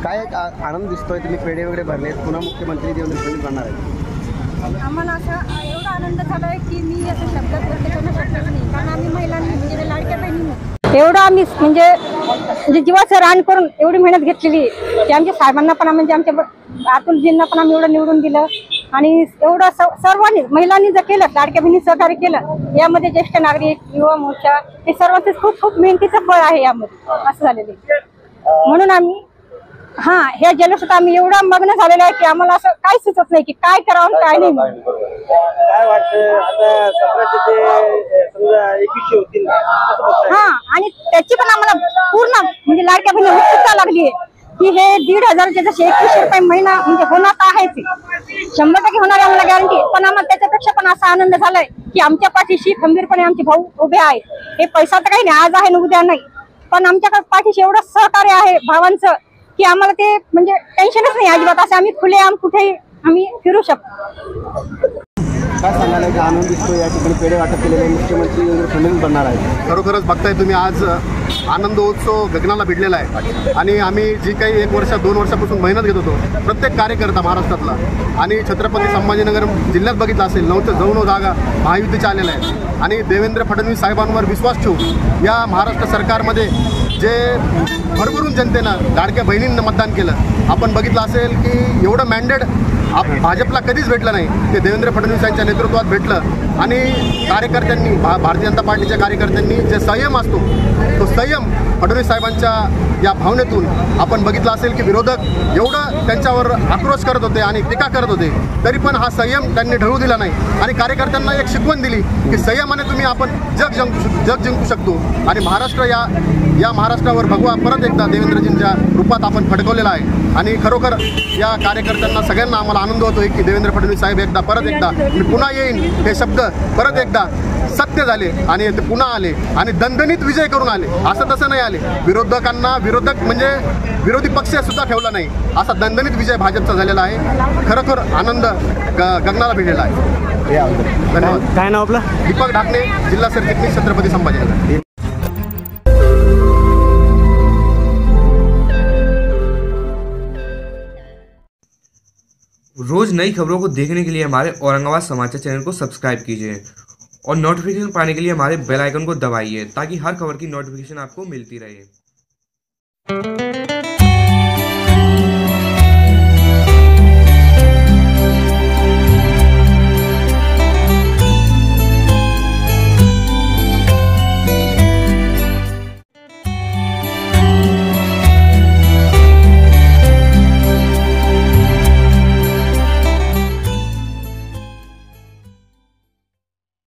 काय आनंद दिसतोय, तुम्ही पेढे वगैरे भरले, पुन्हा मुख्यमंत्री देवेंद्र फडणवीस बनणार आहेत? आम्हाला असा एवढा आनंद झाला आहे की मी असं शब्दात व्यक्त करणं शक्यच नाही, कारण आम्ही महिलांनी म्हणजे लाडक्या बहिणींनी एवढं आम्ही म्हणजे जीवाचं रान करून एवढी मेहनत घेतलेली की आमच्या साहेबांना पण म्हणजे आमच्या अतुलजींना पण आम्ही एवढं निवडून दिलं आणि एवढं सर्वांनी महिलांनी जर केलं, लाडक्या बहिणी सहकार्य केलं, यामध्ये ज्येष्ठ नागरिक, युवा मोर्चा, हे सर्वांचं खूप खूप मेहनतीचं फळ आहे यामध्ये असं झालेलं आहे. म्हणून आम्ही ह्या जल्लोषात आम्ही एवढा मग्न झालेला आहे की आम्हाला असं काही सुचत नाही की काय करावं काय नाही. काय वाटतं आता 1700 ते समजा 2100 होतील आणि त्याची पण आम्हाला पूर्ण म्हणजे लाडक्या बहिणी उत्सुकता लागली आहे की हे 1500 जसे 2100 रुपये महिना म्हणजे होणार तर आहेच, 100% होणार आम्हाला गॅरंटी. पण आम्हाला त्याच्यापेक्षा पण असा आनंद झालाय की आमच्या पाठीशी खंबीरपणे आमचे भाऊ उभे आहेत. हे पैसा तर काही नाही, आज आहे ना उद्या नाही, पण आमच्या पाठीशी एवढं सहकार्य आहे भावांचं की आम्हाला ते म्हणजे टेन्शनच नाही अजिबात. असं आम्ही खुलेआम कुठेही आम्ही फिरू शकतो. काय सांगायला की आनंद दिसतोय, या ठिकाणी पेढे वाटप केलेले मुख्यमंत्री देवेंद्र फडणवीस बनणार आहेत? खरोखरच बघताय तुम्ही, आज आनंदोत्सव गगनाला भिडलेला आहे आणि आम्ही जी काही 1 वर्ष 2 वर्षापासून मेहनत घेत होतो, प्रत्येक कार्यकर्ता महाराष्ट्रातला आणि छत्रपती संभाजीनगर जिल्ह्यात बघितला असेल 9 ते 9 जागा महायुतीच्या आलेल्या आहेत आणि देवेंद्र फडणवीस साहेबांवर विश्वास ठेवून या महाराष्ट्र सरकारमध्ये जे भरभरून जनतेनं लाडक्या बहिणींना मतदान केलं, आपण बघितलं असेल की एवढं मॅन्डेट भाजपला कधीच भेटलं नाही, ते देवेंद्र फडणवीस यांच्या नेतृत्वात भेटलं. आणि कार्यकर्त्यांनी भारतीय जनता पार्टीच्या कार्यकर्त्यांनी जे संयम असतो, तो संयम फडणवीस साहेबांच्या या भावनेतून आपण बघितलं असेल की विरोधक एवढं त्यांच्यावर आक्रोश करत होते आणि टीका करत होते, तरी पण हा संयम त्यांनी ढळू दिला नाही आणि कार्यकर्त्यांना एक शिकवण दिली की संयमाने तुम्ही आपण जग जिंकू शकतो. आणि महाराष्ट्र या महाराष्ट्रावर भगवा परत एकदा देवेंद्रजींच्या रूपात आपण फडकवलेला आहे. आणि खरोखर या कार्यकर्त्यांना सगळ्यांना आम्हाला आनंद होतोय की देवेंद्र फडणवीस साहेब एकदा परत एकदा मी पुन्हा येईन हे शब्द परत एकदा सत्य झाले आणि ते पुन्हा आले आणि दणदणीत विजय करून आले. असं तसं नाही आले, विरोधक म्हणजे विरोधी पक्ष सुद्धा ठेवला नाही, असा दणदणीत विजय भाजपचा झालेला आहे. खरोखर आनंद गगनाला भिडलेला आहे. धन्यवाद. काय नाव आपलं? दीपक ढाकणे, जिल्हा सरचिटणीस, छत्रपती संभाजीनगर. रोज नई खबरों को देखने के लिए हमारे औरंगाबाद समाचार चैनल को सब्सक्राइब कीजिए और नोटिफिकेशन पाने के लिए हमारे बेल आइकन को दबाइए ताकि हर खबर की नोटिफिकेशन आपको मिलती रहे।